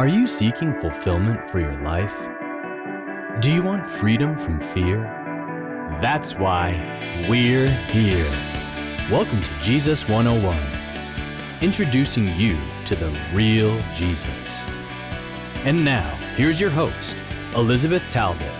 Are you seeking fulfillment for your life? Do you want freedom from fear? That's why we're here. Welcome to Jesus 101, introducing you to the real Jesus. And now, here's your host, Elizabeth Talbot.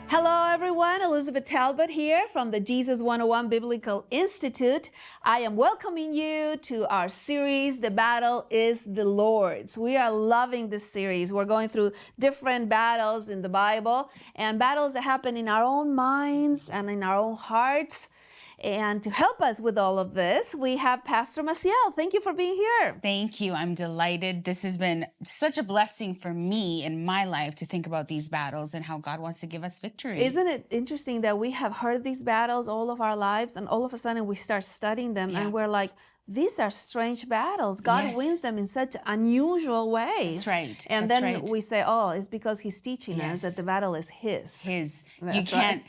Hello everyone, Elizabeth Talbot here from the Jesus 101 Biblical Institute. I am welcoming you to our series, The Battle is the Lord's. We are loving this series. We're going through different battles in the Bible and battles that happen in our own minds and in our own hearts. And to help us with all of this, we have Pastor Maciel. Thank you for being here. Thank you. I'm delighted. This has been such a blessing for me in my life to think about these battles and how God wants to give us victory. Isn't it interesting that we have heard these battles all of our lives and all of a sudden we start studying them and we're like, these are strange battles. God wins them in such unusual ways. That's right. And then we say, oh, it's because he's teaching us that the battle is his. You can't,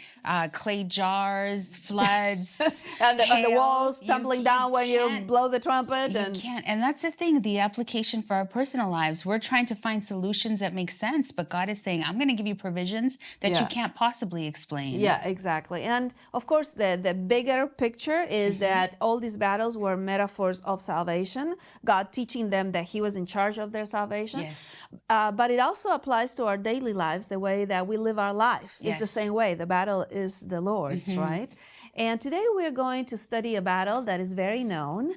clay jars, floods, and the walls hail. tumbling down when you blow the trumpet. You can't. And that's the thing, the application for our personal lives. We're trying to find solutions that make sense, but God is saying, I'm going to give you provisions that you can't possibly explain. Yeah, exactly. And of course, the bigger picture is that all these battles were metaphors of salvation, God teaching them that he was in charge of their salvation. Yes. But it also applies to our daily lives, the way that we live our life. Yes. It's the same way. The battle is the Lord's, right? And today we're going to study a battle that is very known,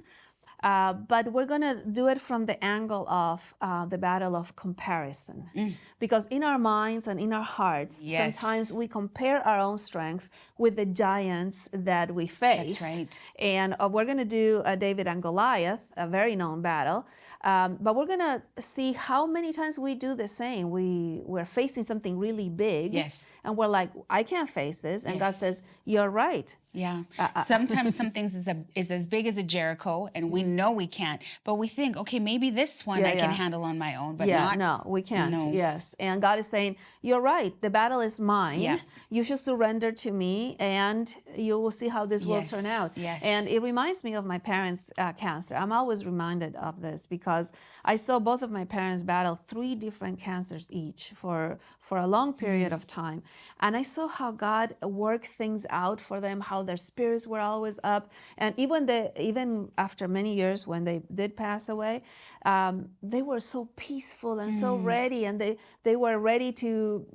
but we're going to do it from the angle of the battle of comparison. Because in our minds and in our hearts, sometimes we compare our own strength with the giants that we face. That's right. And we're going to do David and Goliath, a very known battle. But we're going to see how many times we do the same. We're facing something really big. Yes. And we're like, I can't face this. And God says, you're right. Yeah. Sometimes some things is as big as a Jericho, and we know we can't. But we think, okay, maybe this one I can handle on my own, but not. No, we can't. No. Yes. And God is saying, you're right. The battle is mine. Yeah. You should surrender to me, and you will see how this will turn out. Yes. And it reminds me of my parents' cancer. I'm always reminded of this because I saw both of my parents battle 3 different cancers each for a long period of time. And I saw how God worked things out for them, how their spirits were always up. And even after many years when they did pass away, they were so peaceful and so ready. And they were ready to,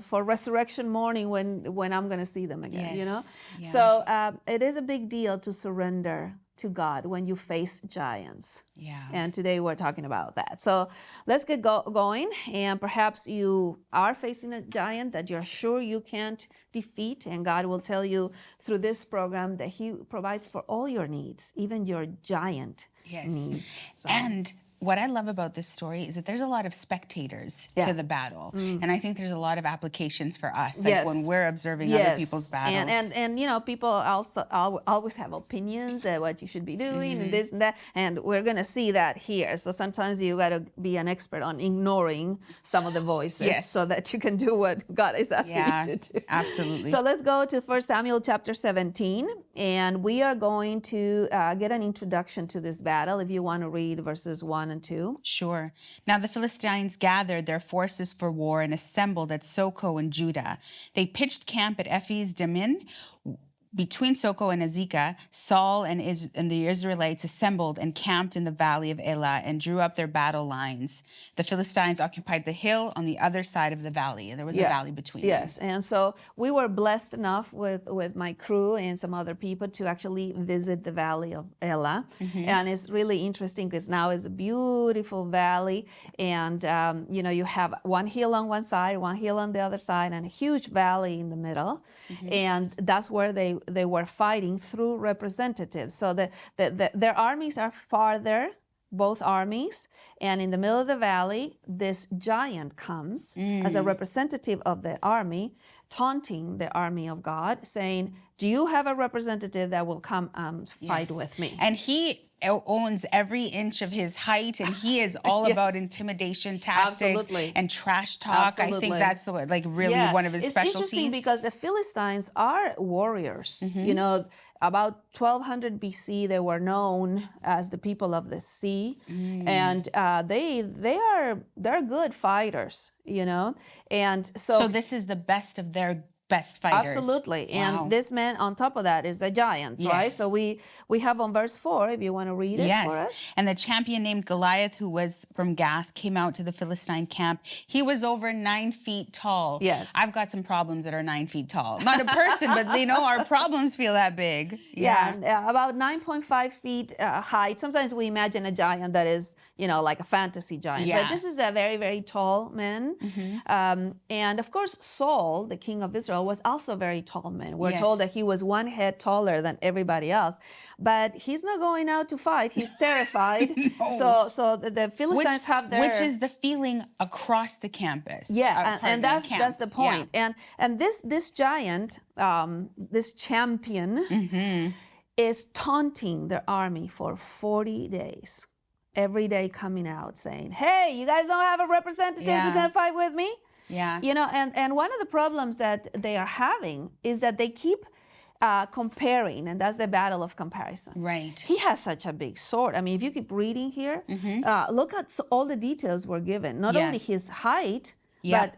for resurrection morning when I'm going to see them again, Yeah. So it is a big deal to surrender to God when you face giants. Yeah. And today we're talking about that. So let's get going. And perhaps you are facing a giant that you're sure you can't defeat. And God will tell you through this program that he provides for all your needs, even your giant needs. So. And what I love about this story is that there's a lot of spectators to the battle. And I think there's a lot of applications for us, like when we're observing other people's battles. And people also always have opinions at what you should be doing and this and that. And we're going to see that here. So sometimes you got to be an expert on ignoring some of the voices so that you can do what God is asking you to do. Absolutely. So let's go to 1 Samuel chapter 17. And we are going to get an introduction to this battle if you want to read verses 1 and 2. Sure. Now the Philistines gathered their forces for war and assembled at Soko in Judah. They pitched camp at Ephes Dammim. Between Soko and Azekah, Saul and the Israelites assembled and camped in the valley of Elah and drew up their battle lines. The Philistines occupied the hill on the other side of the valley. There was a valley between them. Yes, and so we were blessed enough with my crew and some other people to actually visit the valley of Elah. And it's really interesting because now it's a beautiful valley. And, you have one hill on one side, one hill on the other side, and a huge valley in the middle. And that's where they were fighting through representatives. So their armies are farther, both armies, and in the middle of the valley, this giant comes as a representative of the army, taunting the army of God, saying, do you have a representative that will come fight with me? And he owns every inch of his height, and he is all about intimidation tactics Absolutely. and trash talk. I think that's what, like, really one of his specialties. It's interesting because the Philistines are warriors. You know, about 1200 BC, they were known as the people of the sea, and they're good fighters. You know, and so this is the best of their best fighters. Absolutely. And this man on top of that is a giant, right? So we have on verse 4, if you want to read it for us. And the champion named Goliath, who was from Gath, came out to the Philistine camp. He was over 9 feet tall. Yes. I've got some problems that are 9 feet tall. Not a person, but, you know, our problems feel that big. About 9.5 feet height. Sometimes we imagine a giant that is, you know, like a fantasy giant. But this is a very, very tall man. And of course, Saul, the king of Israel, was also a very tall man. We're told that he was 1 head taller than everybody else. But he's not going out to fight. He's terrified. So the Philistines have their... Which is the feeling across the campus. And that's the point. And this giant, this champion, is taunting their army for 40 days. Every day coming out saying, hey, you guys don't have a representative who can fight with me? You know, and one of the problems that they are having is that they keep comparing, and that's the battle of comparison. Right. He has such a big sword. I mean, if you keep reading here, look at all the details we're given. Not only his height, but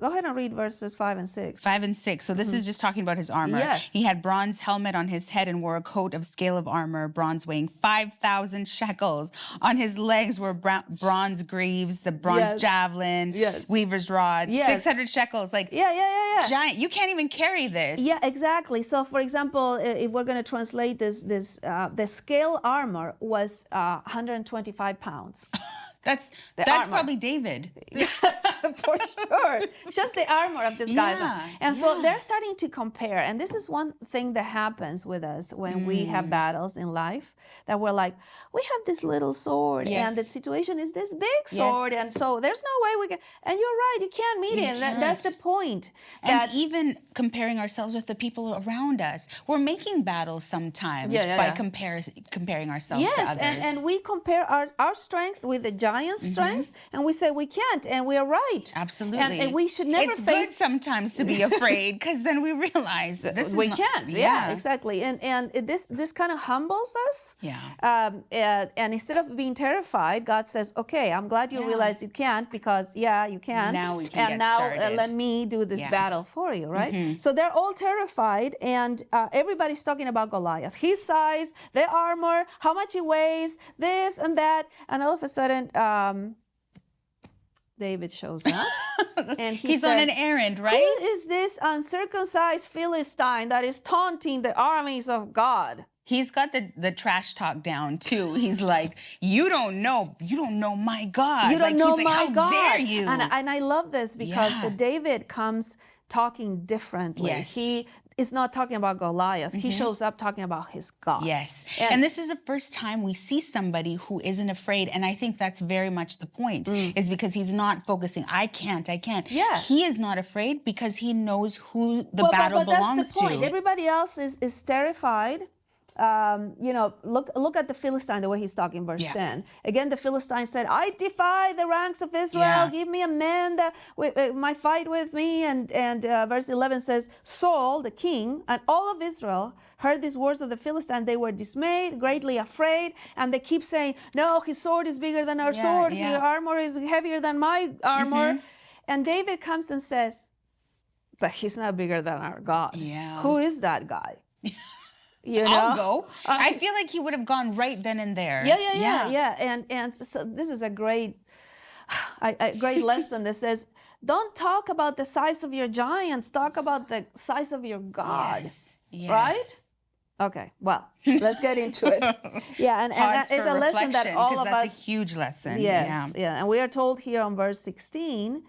go ahead and read verses 5 and 6. 5 and 6. So this is just talking about his armor. He had bronze helmet on his head and wore a coat of scale of armor, bronze weighing 5,000 shekels. On his legs were bronze greaves, the bronze javelin, weaver's rod, 600 shekels. Like, giant. You can't even carry this. Yeah, exactly. So, for example, if we're going to translate this, the scale armor was 125 pounds. That's probably David. For sure. Just the armor of this guy. And so they're starting to compare. And this is one thing that happens with us when we have battles in life, that we're like, we have this little sword and the situation is this big sword. And so there's no way we can, and you're right, you can't meet it. That's the point. And even comparing ourselves with the people around us. We're making battles sometimes by comparing ourselves to others. And we compare our strength with the giant's strength, and we say we can't, and we are right. Absolutely. And we should never it's good sometimes to be afraid, because then we realize that we can't. Yeah, exactly. And this kind of humbles us. And instead of being terrified, God says, okay, I'm glad you realize you can't, because you can. Now we can let me do this battle for you, right? So they're all terrified, and everybody's talking about Goliath. His size, the armor, how much he weighs, this and that, and all of a sudden, David shows up, and he's on an errand, right? Who is this uncircumcised Philistine that is taunting the armies of God? He's got the trash talk down too. He's like, you don't know my God. You don't know my God. How dare you? And I love this because David comes talking differently. He is not talking about Goliath. He shows up talking about his God. And this is the first time we see somebody who isn't afraid. And I think that's very much the point, is because he's not focusing, I can't. He is not afraid because he knows who the battle belongs that's the point. to. Everybody else is terrified. You know, look at the Philistine, the way he's talking, verse 10. Again, the Philistine said, I defy the ranks of Israel. Give me a man that might fight with me. And verse 11 says, Saul, the king, and all of Israel heard these words of the Philistine. They were dismayed, greatly afraid. And they keep saying, no, his sword is bigger than our sword. His armor is heavier than my armor. And David comes and says, but he's not bigger than our God. Who is that guy? You know? I'll go. I feel like he would have gone right then and there. And so this is a great lesson that says, don't talk about the size of your giants. Talk about the size of your God. Right? Okay. Well, let's get into it. And it's a lesson that all of us. That's a huge lesson. And we are told here on verse 16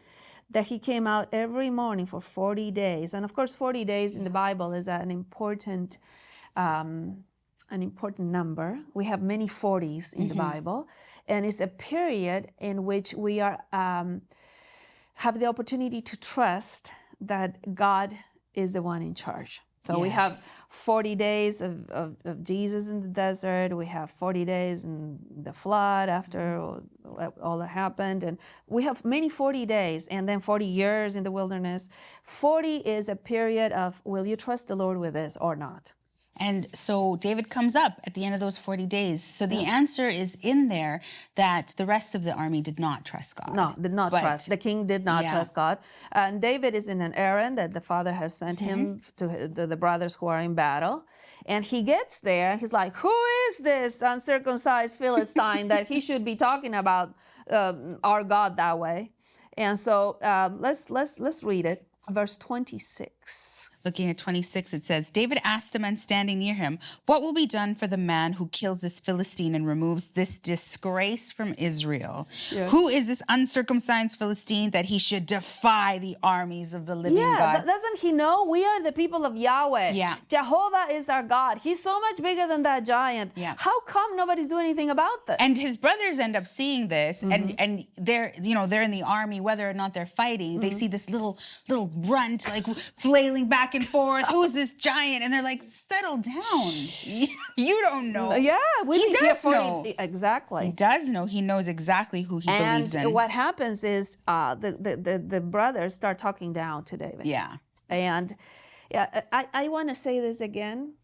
that he came out every morning for 40 days. And of course, 40 days in the Bible is an important number. We have many 40s in the Bible, and it's a period in which we are have the opportunity to trust that God is the one in charge. So we have 40 days of Jesus in the desert. We have 40 days in the flood after all that happened. And we have many 40 days and then 40 years in the wilderness. 40 is a period of, will you trust the Lord with this or not? And so David comes up at the end of those 40 days. So the answer is in there that the rest of the army did not trust God. No, did not trust. The king did not trust God. And David is in an errand that the father has sent him to the brothers who are in battle. And he gets there. He's like, who is this uncircumcised Philistine that he should be talking about our God that way? And so let's read it. Verse 26. Looking at 26, it says, David asked the men standing near him, what will be done for the man who kills this Philistine and removes this disgrace from Israel? Yeah. Who is this uncircumcised Philistine that he should defy the armies of the living God? Doesn't he know we are the people of Yahweh? Yeah. Jehovah is our God. He's so much bigger than that giant. Yeah. How come nobody's doing anything about this? And his brothers end up seeing this, and they're in the army, whether or not they're fighting. They see this little runt like flailing back and forth. Who is this giant? And they're like, settle down. You don't know. Yeah, he does know. Exactly. He does know. He knows exactly who he believes in. And what happens is the brothers start talking down to David. Yeah. And I want to say this again.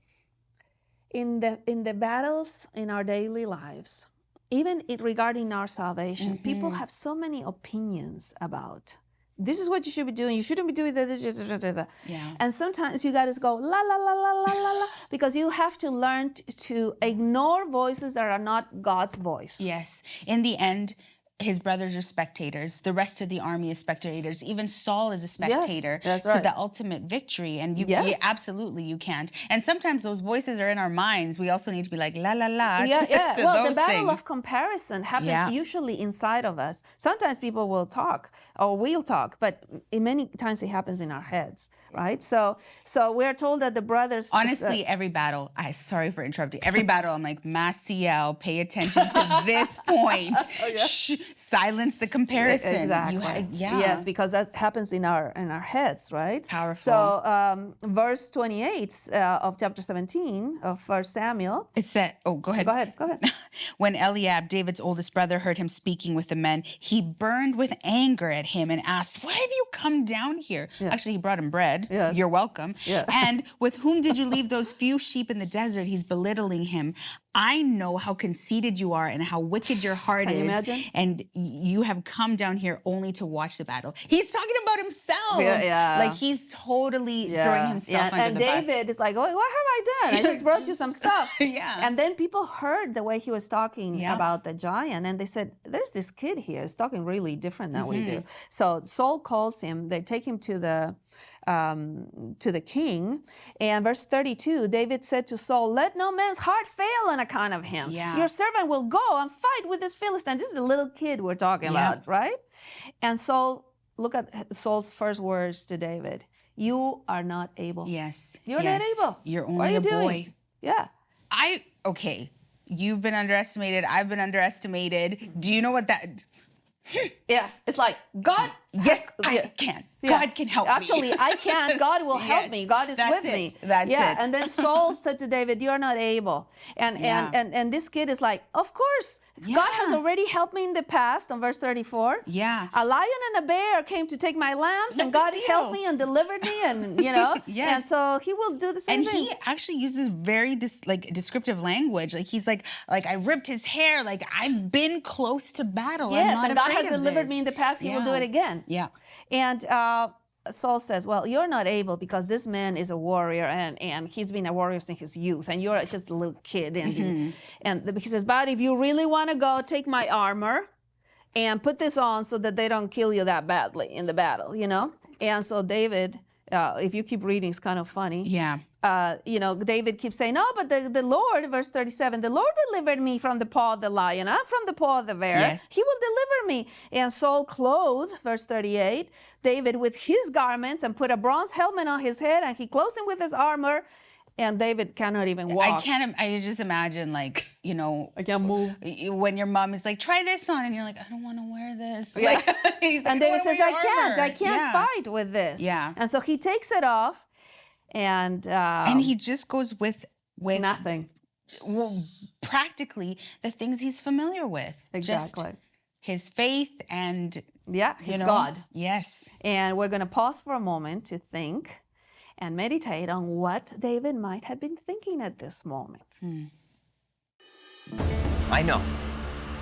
In the battles in our daily lives, even regarding our salvation, people have so many opinions about. This is what you should be doing. You shouldn't be doing that. Yeah. And sometimes you got to go la la la la la la la, because you have to learn to ignore voices that are not God's voice. Yes. In the end, his brothers are spectators. The rest of the army is spectators. Even Saul is a spectator to the ultimate victory. And you absolutely, you can't. And sometimes those voices are in our minds. We also need to be like, la, la, la. Yeah. Well, the battle of comparison happens usually inside of us. Sometimes people will talk or we'll talk, but many times it happens in our heads, right? So we're told that the brothers... Honestly, every battle, sorry for interrupting, every battle, I'm like, Maciel, pay attention to this point. Shh. Silence the comparison. Exactly. Yes, because that happens in our heads, right? Powerful. So verse 28 of chapter 17 of 1 Samuel. It said, go ahead. Go ahead. When Eliab, David's oldest brother, heard him speaking with the men, he burned with anger at him and asked, why have you come down here? Yeah. Actually, he brought him bread. Yeah. You're welcome. Yeah. And with whom did you leave those few sheep in the desert? He's belittling him. I know how conceited you are and how wicked your heart is. Can you imagine? And you have come down here only to watch the battle. He's talking about himself. Yeah. Like he's totally throwing himself under the bus. And David is like, oh, what have I done? I just brought you some stuff. And then people heard the way he was talking about the giant, and they said, there's this kid here. He's talking really different than we do. So Saul calls him. They take him to the king. And verse 32, David said to Saul, let no man's heart fail on account of him. Yeah. Your servant will go and fight with this Philistine. This is the little kid we're talking about, right? And Saul, look at Saul's first words to David. You are not able. Yes. You're not able. You're only a boy. Yeah. Okay. You've been underestimated. I've been underestimated. Do you know what that... Yeah, it's like, God, yes, I can. God can help me. Actually, I can. God will help me. God is with me. That's it. And then Saul said to David, you are not able. And this kid is like, of course, God has already helped me in the past, on verse 34. Yeah. A lion and a bear came to take my lambs, and God helped me and delivered me, and and so he will do the same thing. And he actually uses very descriptive language. Like he's like I ripped his hair. Like I've been close to battle. Yes, and God has delivered me in the past. He will do it again. Yeah. And Saul says, well, you're not able because this man is a warrior, and he's been a warrior since his youth, and you're just a little kid. And he says, but if you really want to go, take my armor and put this on so that they don't kill you that badly in the battle, And so David, if you keep reading, it's kind of funny. Yeah. David keeps saying, no, but the Lord, verse 37, the Lord delivered me from the paw of the lion and from the paw of the bear. Yes. He will deliver me. And Saul clothed, verse 38, David with his garments and put a bronze helmet on his head, and he clothed him with his armor. And David cannot even walk. I just imagine, I can't move. When your mom is like, try this on, and you're like, I don't want to wear this. Yeah. And David says, I can't fight with this. Yeah. And so he takes it off. And he just goes with nothing. Well, practically the things he's familiar with. Exactly. Just his faith and his God. Yes. And we're going to pause for a moment to think and meditate on what David might have been thinking at this moment. I know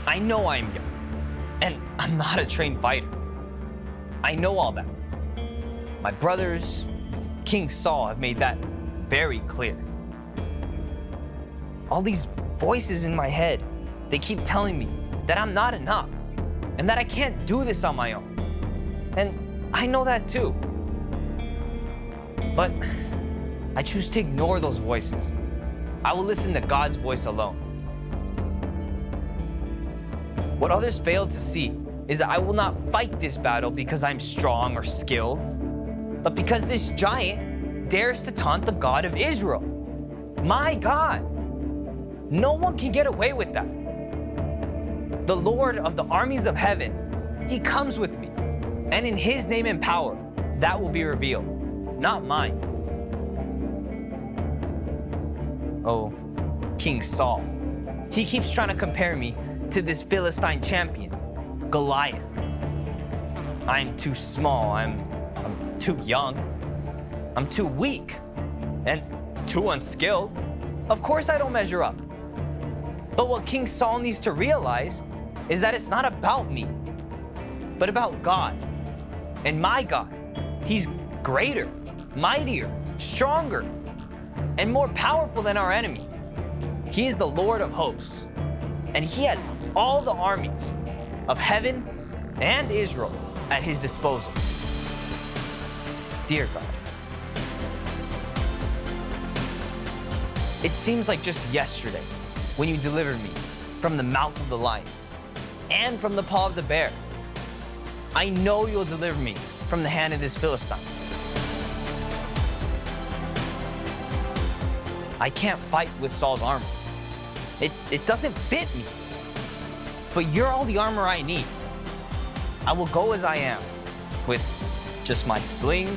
I'm young, and I'm not a trained fighter. I know all that. My brothers, King Saul, have made that very clear. All these voices in my head, they keep telling me that I'm not enough and that I can't do this on my own. And I know that too. But I choose to ignore those voices. I will listen to God's voice alone. What others fail to see is that I will not fight this battle because I'm strong or skilled, but because this giant dares to taunt the God of Israel. My God! No one can get away with that. The Lord of the armies of heaven, he comes with me, and in his name and power, that will be revealed, not mine. Oh, King Saul, he keeps trying to compare me to this Philistine champion, Goliath. I'm too small, I'm too young, I'm too weak, and too unskilled. Of course I don't measure up. But what King Saul needs to realize is that it's not about me, but about God. And my God, he's greater, mightier, stronger, and more powerful than our enemy. He is the Lord of hosts, and he has all the armies of heaven and Israel at his disposal. Dear God, it seems like just yesterday when you delivered me from the mouth of the lion and from the paw of the bear. I know you'll deliver me from the hand of this Philistine. I can't fight with Saul's armor. It doesn't fit me. But you're all the armor I need. I will go as I am, with just my sling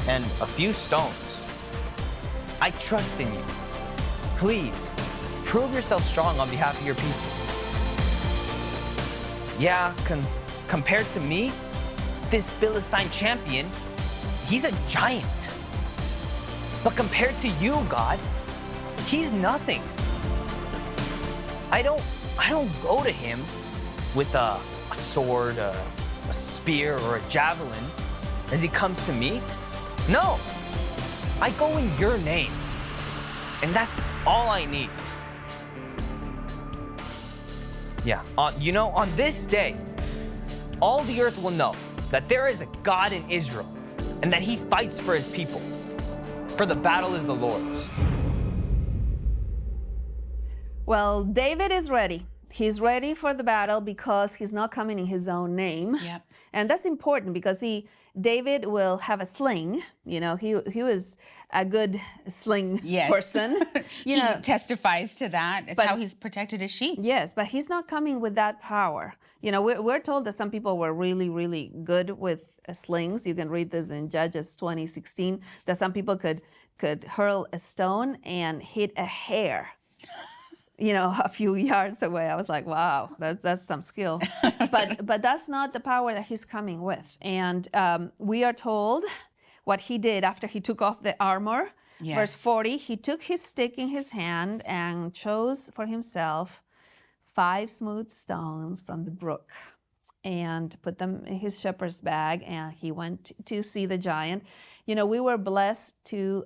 and a few stones. I trust in you. Please, prove yourself strong on behalf of your people. Yeah, compared to me, this Philistine champion, he's a giant. But compared to you, God, he's nothing. I don't go to him with a sword, a spear, or a javelin as he comes to me. No, I go in your name, and that's all I need. Yeah, on this day, all the earth will know that there is a God in Israel and that he fights for his people. For the battle is the Lord's. Well, David is ready. He's ready for the battle because he's not coming in his own name. Yep. And that's important because David will have a sling. He was a good sling person. He testifies to that. It's how he's protected his sheep. Yes, but he's not coming with that power. We're told that some people were really, really good with slings. You can read this in Judges 20:16, that some people could hurl a stone and hit a hare, a few yards away. I was like, wow, that's some skill. But that's not the power that he's coming with. And we are told what he did after he took off the armor. Yes. Verse 40, he took his stick in his hand and chose for himself 5 smooth stones from the brook and put them in his shepherd's bag, and he went to see the giant. We were blessed to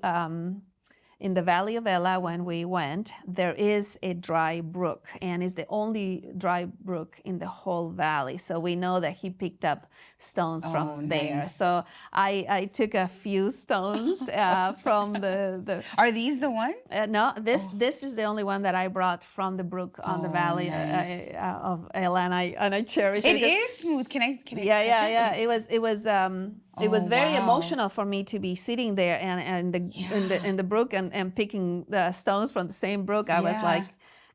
in the Valley of Elah, when we went, there is a dry brook, and it's the only dry brook in the whole valley. So we know that he picked up stones from there. Nice. So I took a few stones from the. Are these the ones? No, this is the only one that I brought from the brook on the Valley of Elah, and I cherish it. It is smooth. Can I? Yeah. It was very emotional for me to be sitting there and in the brook and picking the stones from the same brook. I was like,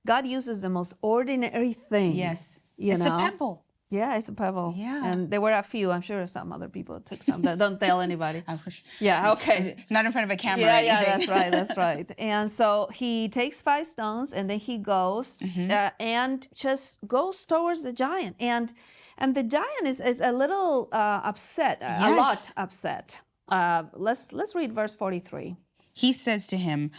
God uses the most ordinary thing. Yes. It's a pebble. Yeah, it's a pebble. Yeah. And there were a few. I'm sure some other people took some. Don't tell anybody. I wish. Yeah, okay. Not in front of a camera Yeah, or anything. that's right. And so he takes 5 stones and then he goes and just goes towards the giant. And the giant is a little upset, a lot upset. Let's read verse 43. He says to him,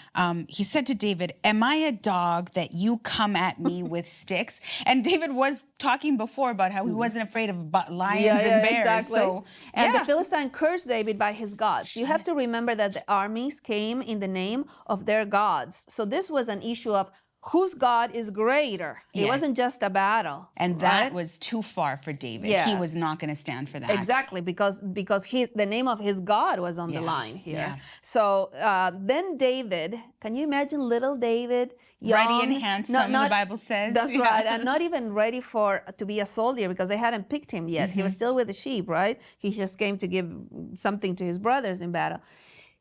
he said to David, am I a dog that you come at me with sticks? And David was talking before about how he wasn't afraid of lions and bears. Exactly. So, and the Philistine cursed David by his gods. You have to remember that the armies came in the name of their gods. So this was an issue of whose God is greater. It wasn't just a battle. And that was too far for David. Yes. He was not going to stand for that. Exactly, because the name of his God was on the line here. Yeah. So then David, can you imagine little David? Young, ready and handsome, the Bible says. That's right, and not even ready to be a soldier because they hadn't picked him yet. He was still with the sheep, right? He just came to give something to his brothers in battle.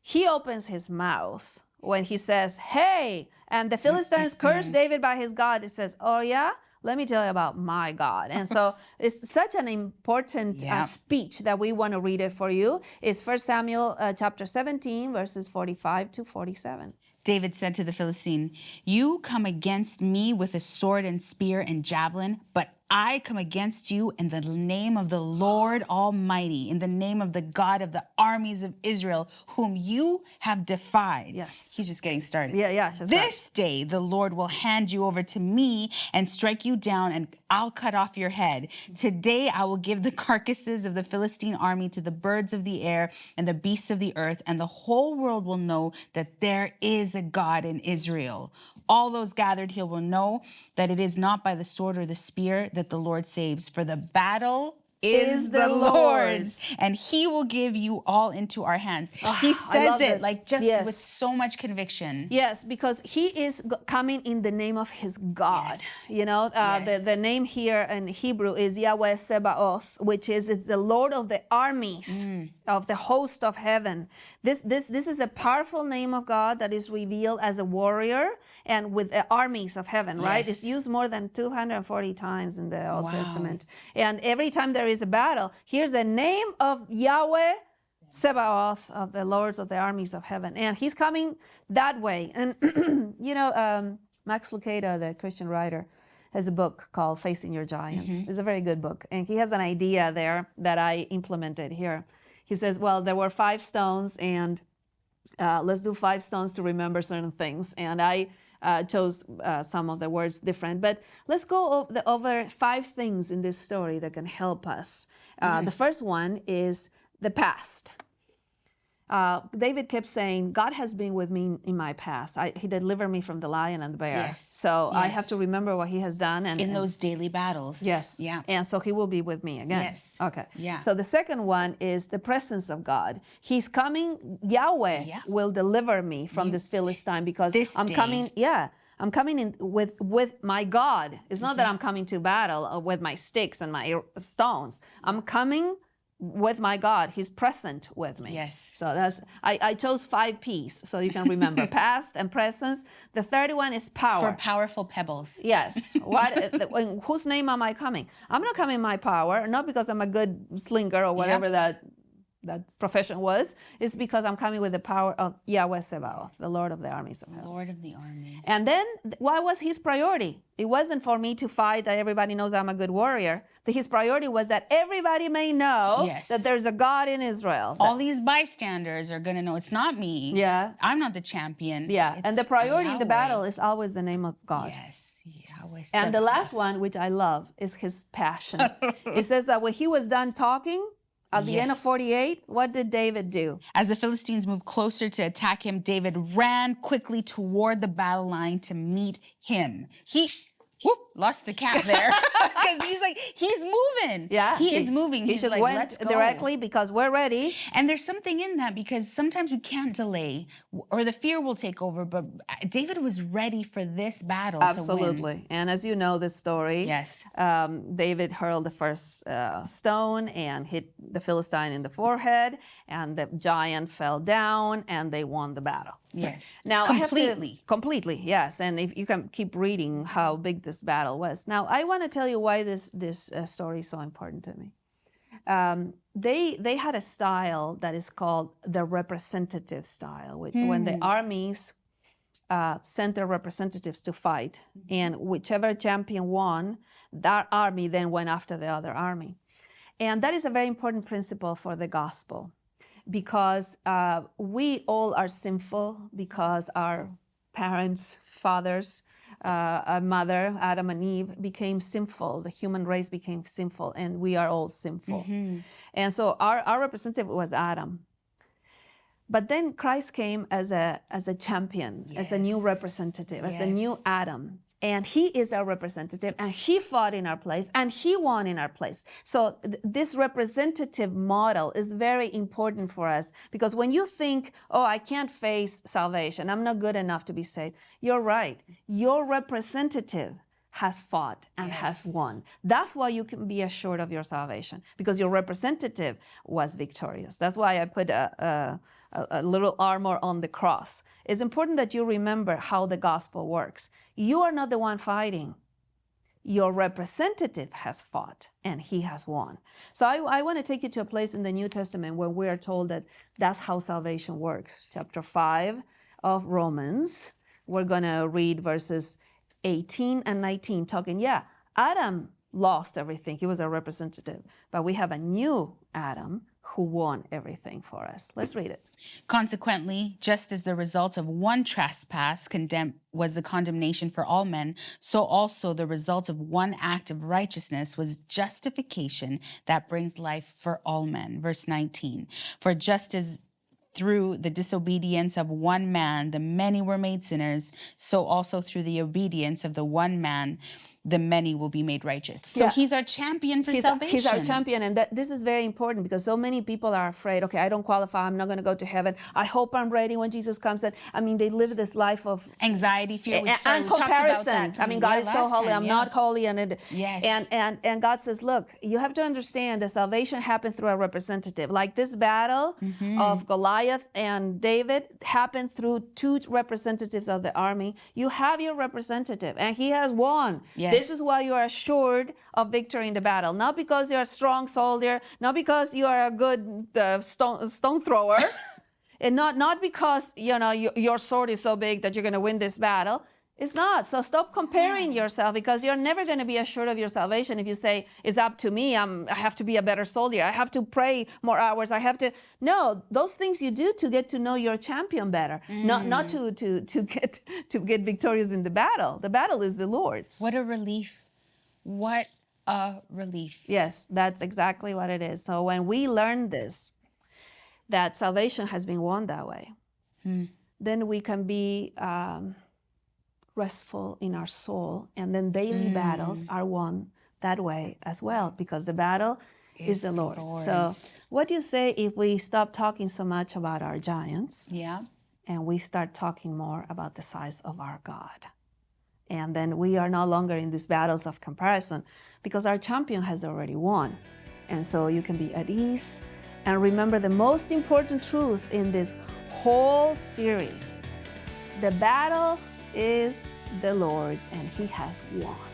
He opens his mouth when he says, hey, and the Philistines cursed David by his God. It says, oh yeah? Let me tell you about my God. And so it's such an important speech that we want to read it for you. It's 1 Samuel chapter 17, verses 45 to 47. David said to the Philistine, you come against me with a sword and spear and javelin, but I come against you in the name of the Lord Almighty, in the name of the God of the armies of Israel, whom you have defied. Yes. He's just getting started. Yeah. This day the Lord will hand you over to me and strike you down, and I'll cut off your head. Today I will give the carcasses of the Philistine army to the birds of the air and the beasts of the earth, and the whole world will know that there is a God in Israel. All those gathered here will know that it is not by the sword or the spear that the Lord saves, for the battle is the Lord's, and he will give you all into our hands. He says it like just with so much conviction. Yes, because he is coming in the name of his God. Yes. You know, the name here in Hebrew is Yahweh Sebaoth, which is the Lord of the armies, of the host of heaven. This is a powerful name of God that is revealed as a warrior and with the armies of heaven, right? It's used more than 240 times in the Old Testament. And every time there is a battle, here's the name of Yahweh Sebaoth, of the lords of the armies of heaven. And he's coming that way. And, you know, Max Lucado, the Christian writer, has a book called Facing Your Giants. It's a very good book. And he has an idea there that I implemented here. He says, well, there were 5 stones, and let's do 5 stones to remember certain things. And I chose some of the words different, but let's go over 5 things in this story that can help us. The first one is the past. David kept saying, God has been with me in my past. He delivered me from the lion and the bear. So I have to remember what he has done. And in those daily battles. Yes. Yeah. And so he will be with me again. Yes. Okay. Yeah. So the second one is the presence of God. He's coming. Yahweh will deliver me from this Philistine because I'm coming. Yeah. I'm coming in with my God. It's not that I'm coming to battle with my sticks and my stones. I'm coming with my God. He's present with me. Yes. So I chose 5 P's so you can remember past and presence. The third one is power. For powerful pebbles. Yes. In whose name am I coming? I'm not coming in my power, not because I'm a good slinger or whatever that profession was. It's because I'm coming with the power of Yahweh Sebaoth, the Lord of the armies of heaven. Lord of the armies. And then what was his priority? It wasn't for me to fight that everybody knows I'm a good warrior. His priority was that everybody may know that there's a God in Israel. All these bystanders are going to know it's not me. Yeah. I'm not the champion. Yeah. And the priority in the battle is always the name of God. Yes. Yahweh. And the last one, which I love, is his passion. It says that when he was done talking, at the end of 48, what did David do? As the Philistines moved closer to attack him, David ran quickly toward the battle line to meet him. He lost the cap there because he's moving. Yeah, he is moving. He just went directly because we're ready. And there's something in that because sometimes we can't delay or the fear will take over. But David was ready for this battle. Absolutely. To win. And as you know this story, David hurled the first stone and hit the Philistine in the forehead, and the giant fell down, and they won the battle. Yes. Now completely. Completely, yes. And if you can keep reading how big this battle battle was. Now, I want to tell you why this story is so important to me. They had a style that is called the representative style, when the armies sent their representatives to fight, and whichever champion won, that army then went after the other army. And that is a very important principle for the gospel, because we all are sinful, because our parents, fathers, mother, Adam and Eve, became sinful. The human race became sinful, and we are all sinful. And so our representative was Adam. But then Christ came as a champion, as a new representative, as a new Adam. And he is our representative, and he fought in our place, and he won in our place. So this representative model is very important for us, because when you think, oh, I can't face salvation, I'm not good enough to be saved, you're right. Your representative has fought and has won. That's why you can be assured of your salvation, because your representative was victorious. That's why I put a little armor on the cross. It's important that you remember how the gospel works. You are not the one fighting. Your representative has fought, and he has won. So I want to take you to a place in the New Testament where we are told that that's how salvation works. Chapter 5 of Romans. We're going to read verses 18 and 19, talking, Adam lost everything. He was a representative. But we have a new Adam who won everything for us. Let's read it. Consequently, just as the result of one trespass was the condemnation for all men, so also the result of one act of righteousness was justification that brings life for all men. Verse 19, for just as through the disobedience of one man, the many were made sinners, so also through the obedience of the one man, the many will be made righteous. So he's our champion for salvation. He's our champion, and this is very important, because so many people are afraid, okay, I don't qualify, I'm not going to go to heaven. I hope I'm ready when Jesus comes. And I mean, they live this life of anxiety, fear, and comparison. I mean, God is so holy, I'm not holy. And God says, look, you have to understand that salvation happened through a representative. Like this battle of Goliath and David happened through two representatives of the army. You have your representative, and he has won. This is why you are assured of victory in the battle. Not because you're a strong soldier, not because you are a good stone thrower, and not because your sword is so big that you're going to win this battle. It's not. So stop comparing yourself, because you're never going to be assured of your salvation if you say, it's up to me, I have to be a better soldier, I have to pray more hours, I have to... No, those things you do to get to know your champion better, not to get victorious in the battle. The battle is the Lord's. What a relief. What a relief. Yes, that's exactly what it is. So when we learn this, that salvation has been won that way, then we can be... restful in our soul, and then daily battles are won that way as well, because the battle is the Lord. So what do you say if we stop talking so much about our giants and we start talking more about the size of our God? And then we are no longer in these battles of comparison, because our champion has already won. And so you can be at ease and remember the most important truth in this whole series. The battle is the Lord's, and he has won.